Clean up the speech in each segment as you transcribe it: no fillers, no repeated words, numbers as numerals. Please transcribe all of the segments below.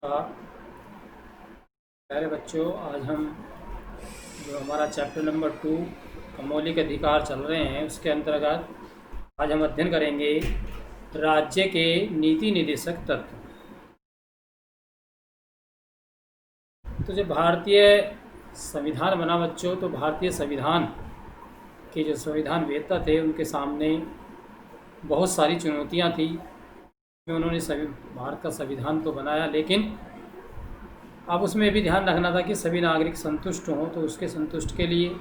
प्यारे बच्चों, आज हम जो हमारा चैप्टर नंबर 2 मौलिक अधिकार चल रहे हैं उसके अंतर्गत आज हम अध्ययन करेंगे राज्य के नीति निर्देशक तत्व। तो जब भारतीय संविधान बना बच्चों, तो भारतीय संविधान के जो संविधान वेत्ता थे उनके सामने बहुत सारी चुनौतियां थी। उन्होंने भारत का संविधान तो बनाया, लेकिन अब उसमें भी ध्यान रखना था कि सभी नागरिक संतुष्ट हों, तो उसके संतुष्ट के लिए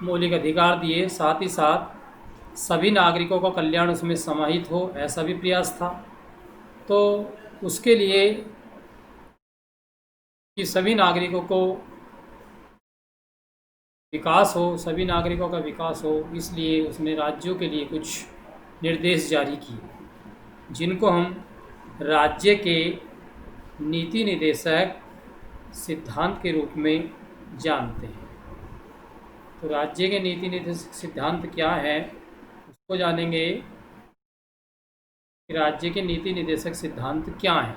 मौलिक अधिकार दिए, साथ ही साथ सभी नागरिकों का कल्याण उसमें समाहित हो, ऐसा भी प्रयास था। तो उसके लिए कि सभी नागरिकों को विकास हो, सभी नागरिकों का विकास हो, इसलिए उसने राज्यों के लिए कुछ निर्देश जारी किए, जिनको हम राज्य के नीति निर्देशक सिद्धांत के रूप में जानते हैं। तो राज्य के नीति निर्देशक सिद्धांत क्या है उसको जानेंगे कि राज्य के नीति निर्देशक सिद्धांत क्या है।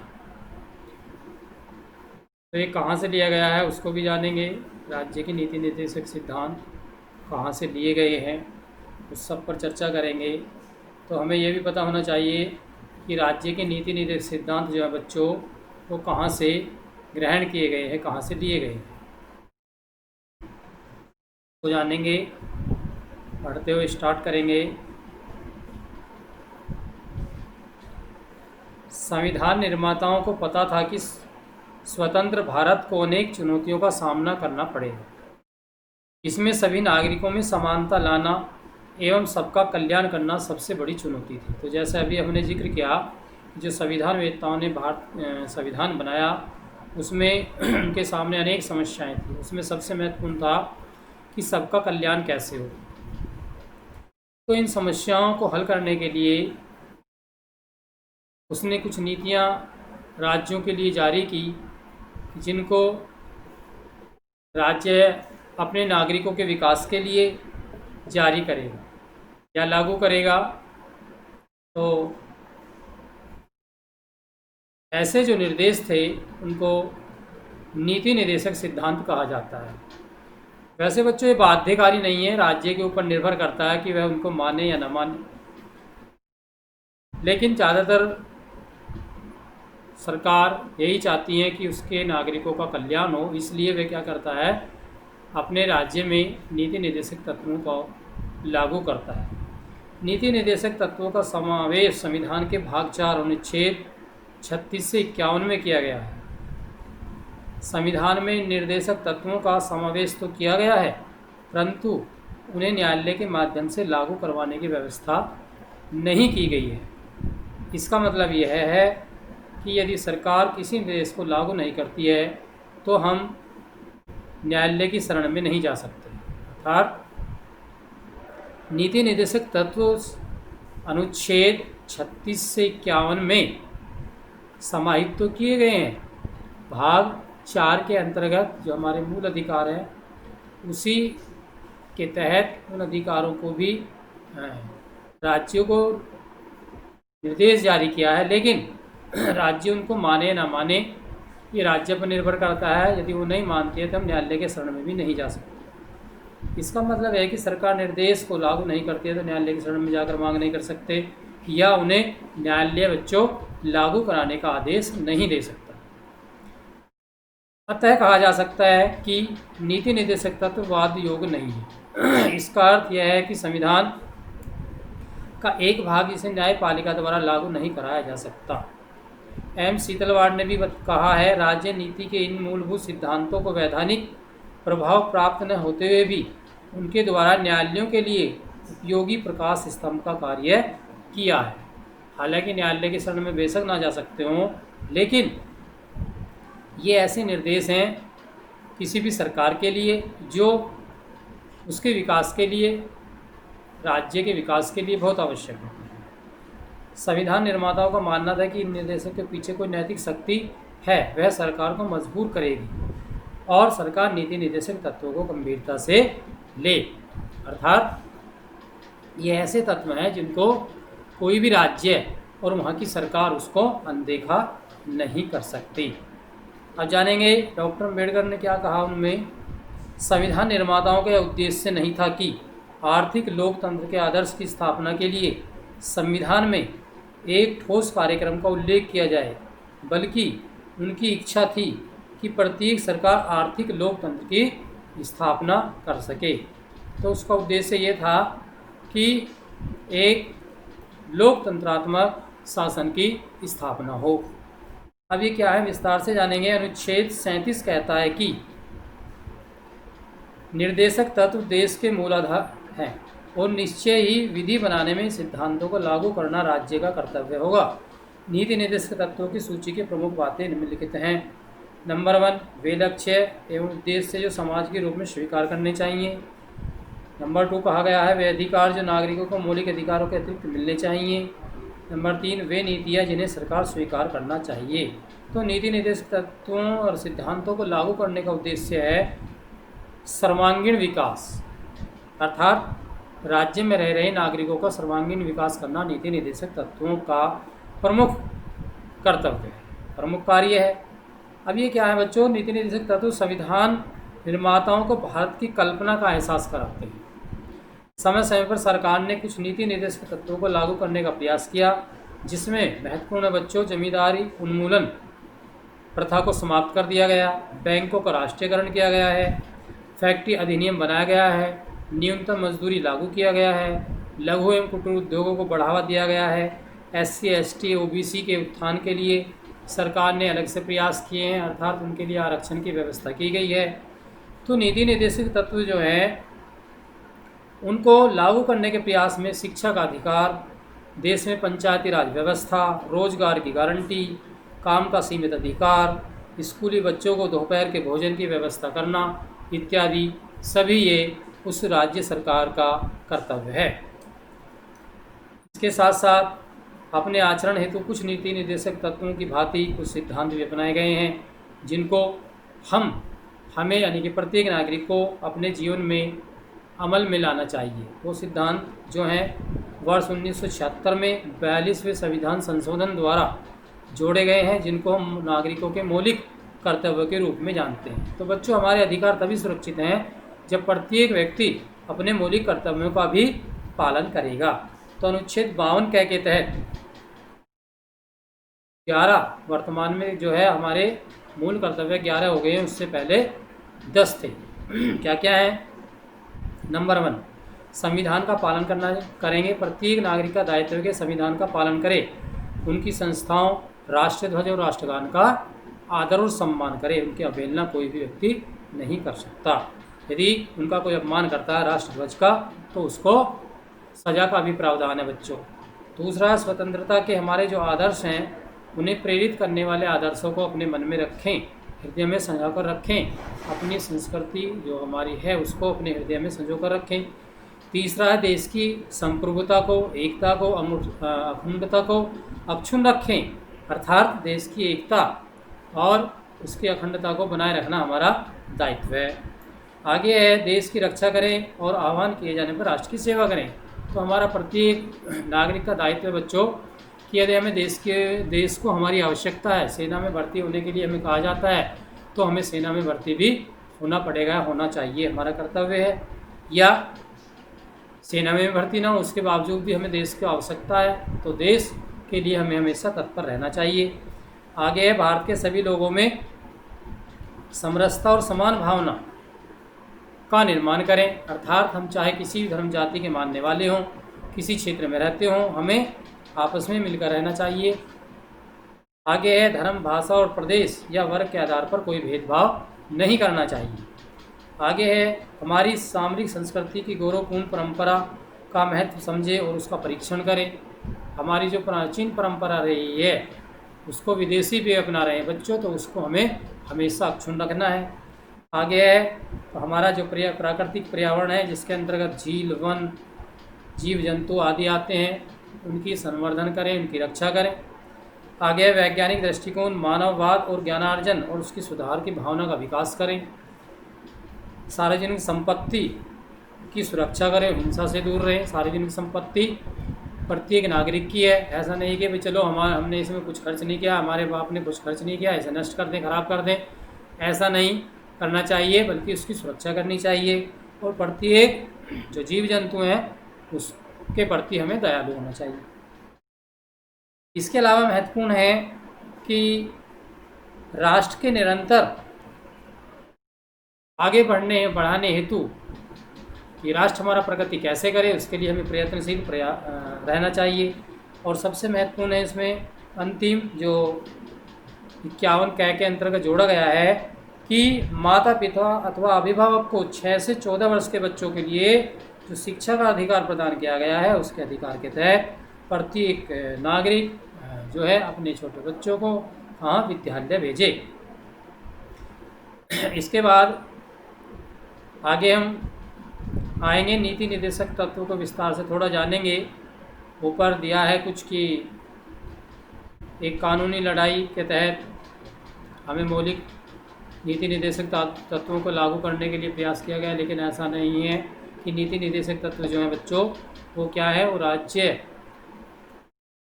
तो ये कहाँ से लिया गया है उसको भी जानेंगे। राज्य के नीति निर्देशक सिद्धांत कहाँ से लिए गए हैं उस सब पर चर्चा करेंगे। तो हमें ये भी पता होना चाहिए कि राज्य के नीति निर्देशक सिद्धांत जो है बच्चों, वो कहाँ से ग्रहण किए गए हैं, कहाँ से लिए गए हैं, तो जानेंगे। पढ़ते हुए स्टार्ट करेंगे। संविधान निर्माताओं को पता था कि स्वतंत्र भारत को अनेक चुनौतियों का सामना करना पड़ेगा। इसमें सभी नागरिकों में समानता लाना एवं सबका कल्याण करना सबसे बड़ी चुनौती थी। तो जैसे अभी हमने जिक्र किया, जो संविधान वेत्ताओं ने संविधान बनाया, उसमें उनके सामने अनेक समस्याएं थी। उसमें सबसे महत्वपूर्ण था कि सबका कल्याण कैसे हो। तो इन समस्याओं को हल करने के लिए उसने कुछ नीतियां राज्यों के लिए जारी की, जिनको राज्य अपने नागरिकों के विकास के लिए जारी करेगा या लागू करेगा। तो ऐसे जो निर्देश थे उनको नीति निर्देशक सिद्धांत कहा जाता है। वैसे बच्चों, ये बाध्यकारी नहीं है, राज्य के ऊपर निर्भर करता है कि वह उनको माने या न माने, लेकिन ज़्यादातर सरकार यही चाहती है कि उसके नागरिकों का कल्याण हो, इसलिए वह क्या करता है, अपने राज्य में नीति निर्देशक तत्वों को लागू करता है। नीति निर्देशक तत्वों का समावेश संविधान के भाग 4 अनुच्छेद 36 से 51 में किया गया है। संविधान में निर्देशक तत्वों का समावेश तो किया गया है, परंतु उन्हें न्यायालय के माध्यम से लागू करवाने की व्यवस्था नहीं की गई है। इसका मतलब यह है कि यदि सरकार किसी निर्देश को लागू नहीं करती है तो हम न्यायालय की शरण में नहीं जा सकते। अर्थात नीति निर्देशक तत्व अनुच्छेद 36 से 51 में समाहित तो किए गए हैं। भाग 4 के अंतर्गत जो हमारे मूल अधिकार हैं, उसी के तहत उन अधिकारों को भी राज्यों को निर्देश जारी किया है, लेकिन राज्य उनको माने ना माने ये राज्य पर निर्भर करता है। यदि वो नहीं मानती है तो हम न्यायालय के शरण में भी नहीं जा सकते। इसका मतलब है कि सरकार निर्देश को लागू नहीं करती है तो न्यायालय की शरण में जाकर मांग नहीं कर सकते, या उन्हें न्यायालय बच्चों लागू कराने का आदेश नहीं दे सकता। अतः कहा जा सकता है कि नीति निर्देशक तत्व वाद योग्य नहीं है। इसका अर्थ यह है कि संविधान का एक भाग इसे न्यायपालिका द्वारा लागू नहीं कराया जा सकता। एम शीतलवाड़ ने भी कहा है, राज्य नीति के इन मूलभूत सिद्धांतों को वैधानिक प्रभाव प्राप्त न होते हुए भी उनके द्वारा न्यायालयों के लिए उपयोगी प्रकाश स्तंभ का कार्य किया है। हालांकि न्यायालय के शरण में बेशक ना जा सकते हों, लेकिन ये ऐसे निर्देश हैं किसी भी सरकार के लिए जो उसके विकास के लिए, राज्य के विकास के लिए बहुत आवश्यक है। संविधान निर्माताओं का मानना था कि इन निर्देशों के पीछे कोई नैतिक शक्ति है, वह सरकार को मजबूर करेगी और सरकार नीति निर्देशक तत्वों को गंभीरता से ले। अर्थात ये ऐसे तत्व हैं जिनको कोई भी राज्य और वहाँ की सरकार उसको अनदेखा नहीं कर सकती। अब जानेंगे डॉक्टर अम्बेडकर ने क्या कहा उनमें। संविधान निर्माताओं के उद्देश्य नहीं था कि आर्थिक लोकतंत्र के आदर्श की स्थापना के लिए संविधान में एक ठोस कार्यक्रम का उल्लेख किया जाए, बल्कि उनकी इच्छा थी कि प्रत्येक सरकार आर्थिक लोकतंत्र की स्थापना कर सके। तो उसका उद्देश्य ये था कि एक लोकतंत्रात्मक शासन की स्थापना हो। अब ये क्या है विस्तार से जानेंगे। अनुच्छेद 37 कहता है कि निर्देशक तत्व देश के मूलाधार हैं और निश्चय ही विधि बनाने में सिद्धांतों को लागू करना राज्य का कर्तव्य होगा। नीति निर्देशक तत्वों की सूची की प्रमुख बातें निम्नलिखित हैं। नंबर 1, वे लक्ष्य एवं उद्देश्य जो समाज के रूप में स्वीकार करने चाहिए। नंबर 2 कहा गया है वे अधिकार जो नागरिकों को मौलिक अधिकारों के अतिरिक्त मिलने चाहिए। नंबर 3, वे नीतियाँ जिन्हें सरकार स्वीकार करना चाहिए। तो नीति निर्देशक तत्वों और सिद्धांतों को लागू करने का उद्देश्य है सर्वांगीण विकास, अर्थात राज्य में रह रहे नागरिकों का सर्वांगीण विकास करना नीति निर्देशक तत्वों का प्रमुख कर्तव्य है, प्रमुख कार्य है। अब ये क्या है बच्चों, नीति निर्देशक तत्व संविधान निर्माताओं को भारत की कल्पना का एहसास कराते हैं। समय समय पर सरकार ने कुछ नीति निर्देशक तत्वों को लागू करने का प्रयास किया, जिसमें महत्वपूर्ण बच्चों जमींदारी उन्मूलन प्रथा को समाप्त कर दिया गया, बैंकों का राष्ट्रीयकरण किया गया है, फैक्ट्री अधिनियम बनाया गया है, न्यूनतम मजदूरी लागू किया गया है, लघु एवं कुटीर उद्योगों को बढ़ावा दिया गया है, SC ST OBC के उत्थान के लिए सरकार ने अलग से प्रयास किए हैं, अर्थात उनके लिए आरक्षण की व्यवस्था की गई है। तो नीति निर्देशक तत्व जो हैं उनको लागू करने के प्रयास में शिक्षा का अधिकार, देश में पंचायती राज व्यवस्था, रोजगार की गारंटी, काम का सीमित अधिकार, स्कूली बच्चों को दोपहर के भोजन की व्यवस्था करना इत्यादि सभी ये उस राज्य सरकार का कर्तव्य है। इसके साथ साथ अपने आचरण हेतु कुछ नीति निर्देशक तत्वों की भांति कुछ सिद्धांत भी अपनाए गए हैं, जिनको हमें यानी कि प्रत्येक नागरिक को अपने जीवन में अमल में लाना चाहिए। वो सिद्धांत जो हैं वर्ष 1976 में 42वें संविधान संशोधन द्वारा जोड़े गए हैं, जिनको हम नागरिकों के मौलिक कर्तव्य के रूप में जानते हैं। तो बच्चों हमारे अधिकार तभी सुरक्षित हैं जब प्रत्येक व्यक्ति अपने मौलिक कर्तव्यों का भी पालन करेगा। तो अनुच्छेद 52 के तहत 11 वर्तमान में जो है हमारे मूल कर्तव्य 11 हो गए हैं, उससे पहले 10 थे। क्या क्या है? नंबर 1, संविधान का पालन करना करेंगे। प्रत्येक नागरिक का दायित्व है कि संविधान का पालन करे, उनकी संस्थाओं राष्ट्रध्वज और राष्ट्रगान का आदर और सम्मान करे, उनकी अवहेलना कोई भी व्यक्ति नहीं कर सकता। यदि उनका कोई अपमान करता है राष्ट्रध्वज का तो उसको सजा का भी प्रावधान है बच्चों। दूसरा, स्वतंत्रता के हमारे जो आदर्श हैं उन्हें प्रेरित करने वाले आदर्शों को अपने मन में रखें, हृदय में संजो कर रखें। अपनी संस्कृति जो हमारी है उसको अपने हृदय में संजो कर रखें। तीसरा है देश की संप्रभुता को, एकता को, अखंडता को अक्षुण्ण रखें, अर्थात देश की एकता और उसकी अखंडता को बनाए रखना हमारा दायित्व है। आगे है देश की रक्षा करें और आह्वान किए जाने पर राष्ट्र की सेवा करें। तो हमारा प्रत्येक नागरिक का दायित्व है बच्चों कि यदि हमें देश को हमारी आवश्यकता है, सेना में भर्ती होने के लिए हमें कहा जाता है, तो हमें सेना में भर्ती भी होना पड़ेगा, होना चाहिए, हमारा कर्तव्य है। या सेना में भर्ती ना हो उसके बावजूद भी हमें देश की आवश्यकता है, तो देश के लिए हमें हमेशा तत्पर रहना चाहिए। आगे है भारत के सभी लोगों में समरसता और समान भावना का निर्माण करें, अर्थात हम चाहे किसी भी धर्म जाति के मानने वाले हों, किसी क्षेत्र में रहते हों, हमें आपस में मिलकर रहना चाहिए। आगे है धर्म, भाषा और प्रदेश या वर्ग के आधार पर कोई भेदभाव नहीं करना चाहिए। आगे है हमारी सामरिक संस्कृति की गौरवपूर्ण परंपरा का महत्व समझें और उसका परीक्षण करें। हमारी जो प्राचीन परंपरा रही है उसको विदेशी भी अपना रहे हैं बच्चों, तो उसको हमें हमेशा अक्षुण्ण रखना है। आगे है तो हमारा जो प्राकृतिक पर्यावरण है जिसके अंतर्गत झील, वन, जीव जंतु आदि आते हैं, उनकी संवर्धन करें, उनकी रक्षा करें। आगे वैज्ञानिक दृष्टिकोण, मानववाद और ज्ञानार्जन और उसकी सुधार की भावना का विकास करें। सार्वजनिक संपत्ति की सुरक्षा करें, हिंसा से दूर रहें। सार्वजनिक संपत्ति प्रत्येक नागरिक की है। ऐसा नहीं कि भाई चलो हमने इसमें कुछ खर्च नहीं किया, हमारे बाप ने कुछ खर्च नहीं किया, इसे नष्ट कर दें, खराब कर दें, ऐसा नहीं करना चाहिए, बल्कि उसकी सुरक्षा करनी चाहिए। और प्रत्येक जो जीव जंतु हैं उसके प्रति हमें दयालु होना चाहिए। इसके अलावा महत्वपूर्ण है कि राष्ट्र के निरंतर आगे बढ़ाने हेतु कि राष्ट्र हमारा प्रगति कैसे करे, उसके लिए हमें प्रयत्नशील रहना चाहिए। और सबसे महत्वपूर्ण है इसमें अंतिम जो 51 कै के अंतर्गत जोड़ा गया है कि माता पिता अथवा अभिभावक को 6 से 14 वर्ष के बच्चों के लिए जो शिक्षा का अधिकार प्रदान किया गया है, उसके अधिकार के तहत प्रत्येक नागरिक जो है अपने छोटे बच्चों को विद्यालय भेजे। इसके बाद आगे हम आएंगे, नीति निर्देशक तत्वों को विस्तार से थोड़ा जानेंगे। ऊपर दिया है कुछ कि एक कानूनी लड़ाई के तहत हमें मौलिक नीति निर्देशक तत्वों को लागू करने के लिए प्रयास किया गया, लेकिन ऐसा नहीं है कि नीति निर्देशक तत्व जो हैं बच्चों वो क्या है, वो राज्य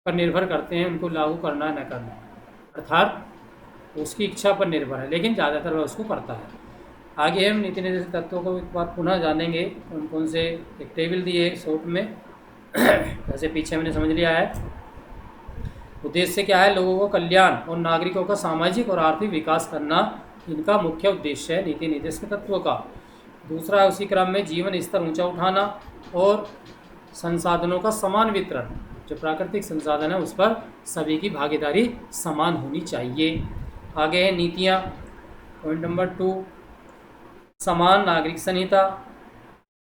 पर निर्भर करते हैं उनको लागू करना न करना, अर्थात उसकी इच्छा पर निर्भर है, लेकिन ज़्यादातर वह उसको करता है। आगे हम नीति निर्देशक तत्वों को एक बार पुनः जानेंगे, कौन कौन से एक टेबल दिए शॉर्ट में जैसे पीछे मैंने समझ लिया है। उद्देश्य क्या है, लोगों को कल्याण और नागरिकों का सामाजिक और आर्थिक विकास करना इनका मुख्य उद्देश्य है नीति निर्देशक तत्वों का। दूसरा, उसी क्रम में जीवन स्तर ऊंचा उठाना और संसाधनों का समान वितरण, जो प्राकृतिक संसाधन है उस पर सभी की भागीदारी समान होनी चाहिए। आगे है नीतियाँ, पॉइंट नंबर 2, समान नागरिक संहिता,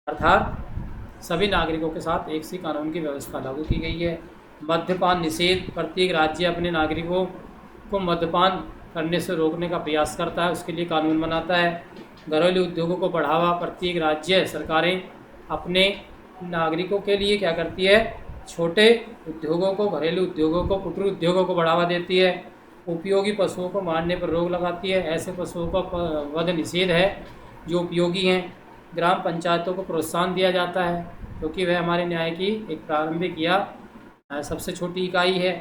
अर्थात सभी नागरिकों के साथ एक सी कानून की व्यवस्था लागू की गई है। मद्यपान निषेध, प्रत्येक राज्य अपने नागरिकों को मद्यपान करने से रोकने का प्रयास करता है, उसके लिए कानून बनाता है। घरेलू उद्योगों को बढ़ावा, प्रत्येक राज्य सरकारें अपने नागरिकों के लिए क्या करती है, छोटे उद्योगों को, घरेलू उद्योगों को, कुटीर उद्योगों को बढ़ावा देती है। उपयोगी पशुओं को मारने पर रोक लगाती है, ऐसे पशुओं का वध निषेध है जो उपयोगी हैं। ग्राम पंचायतों को प्रोत्साहन दिया जाता है क्योंकि वह हमारे न्याय की एक प्रारंभिक या सबसे छोटी इकाई है।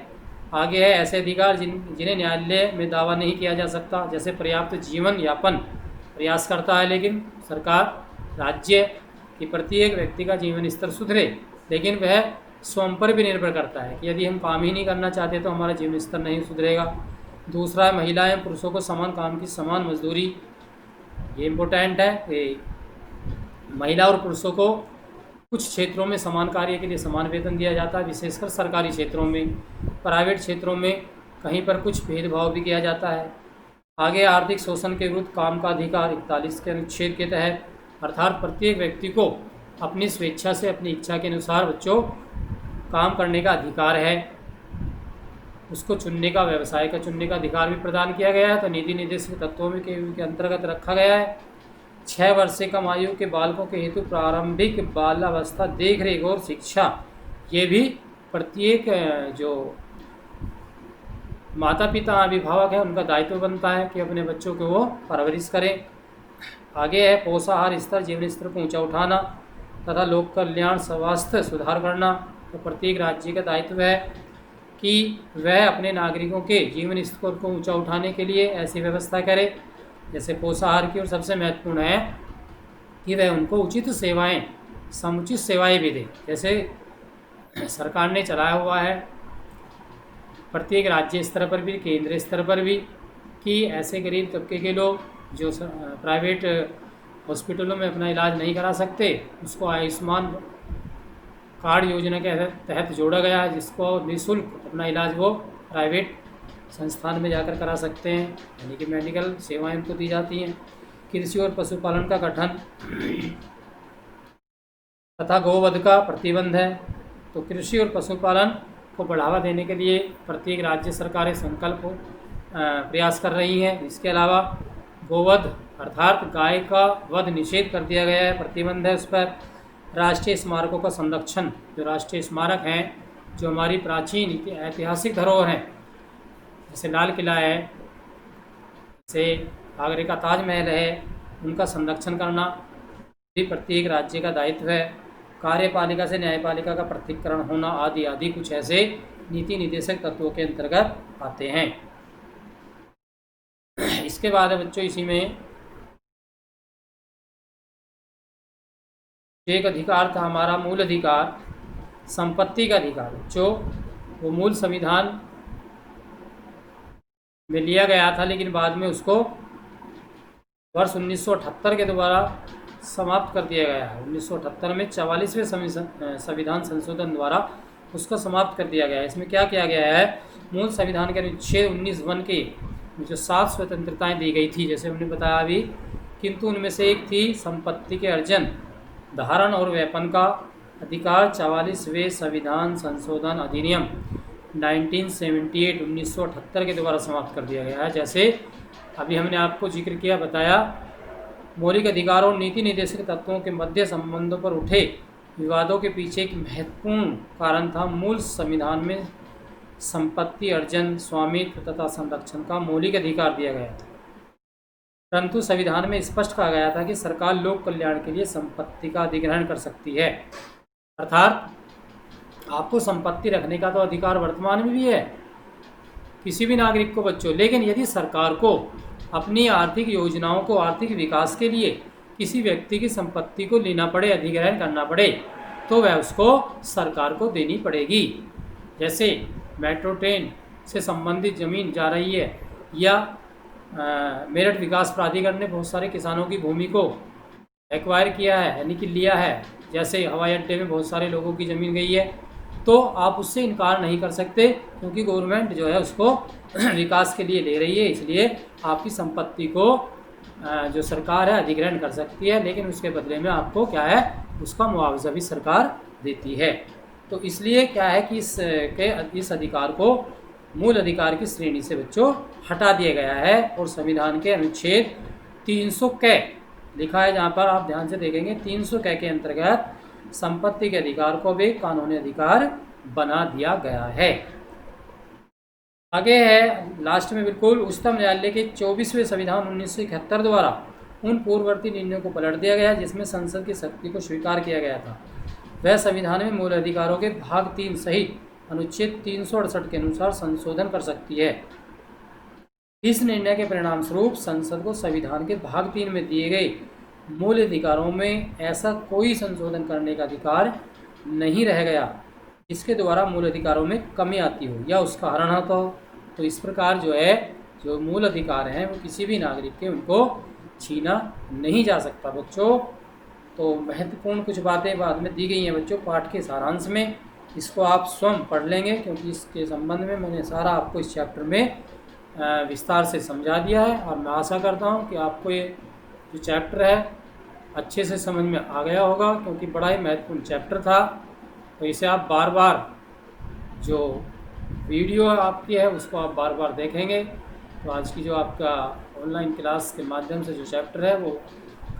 आगे है ऐसे अधिकार जिन्हें न्यायालय में दावा नहीं किया जा सकता, जैसे पर्याप्त जीवन यापन प्रयास करता है, लेकिन सरकार राज्य कि प्रत्येक व्यक्ति का जीवन स्तर सुधरे, लेकिन वह स्वयं पर भी निर्भर करता है कि यदि हम काम ही नहीं करना चाहते तो हमारा जीवन स्तर नहीं सुधरेगा। दूसरा है महिलाएं पुरुषों को समान काम की समान मजदूरी, ये इम्पोर्टेंट है कि महिला और पुरुषों को कुछ क्षेत्रों में समान कार्य के लिए समान वेतन दिया जाता है, विशेषकर सरकारी क्षेत्रों में। प्राइवेट क्षेत्रों में कहीं पर कुछ भेदभाव भी किया जाता है। आगे आर्थिक शोषण के विरुद्ध काम का अधिकार 41 के अनुच्छेद के तहत, अर्थात प्रत्येक व्यक्ति को अपनी स्वेच्छा से अपनी इच्छा के अनुसार बच्चों काम करने का अधिकार है, उसको चुनने का, व्यवसाय का चुनने का अधिकार भी प्रदान किया गया है। तो नीति निर्देशक तत्वों में के अंतर्गत रखा गया है। 6 वर्ष से कम आयु के बालकों के हेतु प्रारंभिक बाल्यावस्था देखरेख और शिक्षा, ये भी प्रत्येक जो माता पिता अभिभावक है उनका दायित्व बनता है कि अपने बच्चों को वो परवरिश करें। आगे है पोषाहार स्तर, जीवन स्तर को ऊंचा उठाना तथा लोक कल्याण स्वास्थ्य सुधार करना। तो प्रत्येक राज्य का दायित्व है कि वह अपने नागरिकों के जीवन स्तर को ऊंचा उठाने के लिए ऐसी व्यवस्था करे जैसे पोषाहार की, और सबसे महत्वपूर्ण है कि वह उनको उचित सेवाएं, समुचित सेवाएं भी दे। जैसे सरकार ने चलाया हुआ है प्रत्येक राज्य स्तर पर भी, केंद्रीय स्तर पर भी, कि ऐसे गरीब तबके के लोग जो प्राइवेट हॉस्पिटलों में अपना इलाज नहीं करा सकते, उसको आयुष्मान कार्ड योजना के तहत जोड़ा गया है, जिसको निःशुल्क अपना इलाज वो प्राइवेट संस्थान में जाकर करा सकते हैं, यानी कि मेडिकल सेवाएं उनको दी जाती हैं। कृषि और पशुपालन का गठन तथा गोवध का प्रतिबंध है। तो कृषि और पशुपालन को बढ़ावा देने के लिए प्रत्येक राज्य सरकारें संकल्प प्रयास कर रही हैं। इसके अलावा गोवध अर्थात गाय का वध निषेध कर दिया गया है, प्रतिबंध है उस पर। राष्ट्रीय स्मारकों का संरक्षण, जो राष्ट्रीय स्मारक हैं जो हमारी प्राचीन ऐतिहासिक धरोहर हैं, जैसे लाल किला है, जैसे आगरे का ताजमहल है, उनका संरक्षण करना भी प्रत्येक राज्य का दायित्व है। कार्यपालिका से न्यायपालिका का पृथक्करण होना आदि आदि कुछ ऐसे नीति निर्देशक तत्वों के अंतर्गत आते हैं। इसके बाद है बच्चों इसी में एक अधिकार था हमारा मूल अधिकार, संपत्ति का अधिकार। बच्चों वो मूल संविधान में लिया गया था, लेकिन बाद में उसको वर्ष 1978 के द्वारा समाप्त कर दिया गया है। 1978 में 44वें संविधान संशोधन द्वारा उसको समाप्त कर दिया गया है। इसमें क्या किया गया है, मूल संविधान के अनुच्छेद 19(1) के जो 7 स्वतंत्रताएं दी गई थी, जैसे हमने बताया अभी, किंतु उनमें से एक थी संपत्ति के अर्जन, धारण और व्यापन का अधिकार 44वें संविधान संशोधन अधिनियम 1978 के द्वारा समाप्त कर दिया गया है। जैसे अभी हमने आपको जिक्र किया, बताया, मौलिक अधिकारों और नीति निर्देशक तत्वों के मध्य संबंधों पर उठे विवादों के पीछे एक महत्वपूर्ण कारण था मूल संविधान में संपत्ति अर्जन, स्वामित्व तथा संरक्षण का मौलिक अधिकार दिया गया था। परंतु संविधान में स्पष्ट कहा गया था कि सरकार लोक कल्याण के लिए संपत्ति का अधिग्रहण कर सकती है। अर्थात आपको संपत्ति रखने का तो अधिकार वर्तमान में भी है किसी भी नागरिक को बच्चों, लेकिन यदि सरकार को अपनी आर्थिक योजनाओं को आर्थिक विकास के लिए किसी व्यक्ति की संपत्ति को लेना पड़े, अधिग्रहण करना पड़े, तो वह उसको सरकार को देनी पड़ेगी। जैसे मेट्रो ट्रेन से संबंधित ज़मीन जा रही है, या मेरठ विकास प्राधिकरण ने बहुत सारे किसानों की भूमि को एक्वायर किया है, यानी कि लिया है। जैसे हवाई अड्डे में बहुत सारे लोगों की ज़मीन गई है, तो आप उससे इनकार नहीं कर सकते, क्योंकि गवर्नमेंट जो है उसको विकास के लिए ले रही है। इसलिए आपकी संपत्ति को जो सरकार है अधिग्रहण कर सकती है, लेकिन उसके बदले में आपको क्या है, उसका मुआवजा भी सरकार देती है। तो इसलिए क्या है कि इस अधिकार को मूल अधिकार की श्रेणी से बच्चों हटा दिया गया है, और संविधान के अनुच्छेद 300 क लिखा है, जहाँ पर आप ध्यान से देखेंगे 300 क के अंतर्गत संपत्ति के अधिकार को भी कानूनी अधिकार बना दिया गया है। आगे है लास्ट में बिल्कुल, उच्चतम न्यायालय के 24वें संविधान 1971 द्वारा उन पूर्ववर्ती निर्णयों को पलट दिया गया जिसमें संसद की शक्ति को स्वीकार किया गया था। वह संविधान में मूल अधिकारों के भाग 3 सहित अनुच्छेद 368 के अनुसार संशोधन कर सकती है। इस निर्णय के परिणाम स्वरूप संसद को संविधान के भाग 3 में दिए गए मूल अधिकारों में ऐसा कोई संशोधन करने का अधिकार नहीं रह गया इसके द्वारा मूल अधिकारों में कमी आती हो या उसका हरण होता हो। तो इस प्रकार जो है, जो मूल अधिकार हैं वो किसी भी नागरिक के उनको छीना नहीं जा सकता बच्चों। तो महत्वपूर्ण कुछ बातें बाद में दी गई हैं बच्चों पाठ के सारांश में, इसको आप स्वयं पढ़ लेंगे, क्योंकि इसके संबंध में मैंने सारा आपको इस चैप्टर में विस्तार से समझा दिया है। और मैं आशा करता हूँ कि आपको ये जो चैप्टर है अच्छे से समझ में आ गया होगा, क्योंकि बड़ा ही महत्वपूर्ण चैप्टर था। तो इसे आप बार बार, जो वीडियो आपकी है उसको आप बार बार देखेंगे, तो आज की जो आपका ऑनलाइन क्लास के माध्यम से जो चैप्टर है वो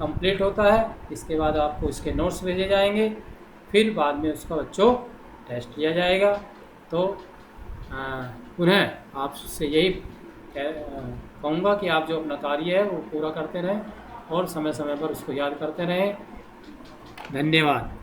कंप्लीट होता है। इसके बाद आपको इसके नोट्स भेजे जाएंगे, फिर बाद में उसका बच्चों टेस्ट लिया जाएगा। तो पुनः आपसे यही कहूँगा कि आप जो अपना कार्य है वो पूरा करते रहें और समय समय पर उसको याद करते रहें। धन्यवाद।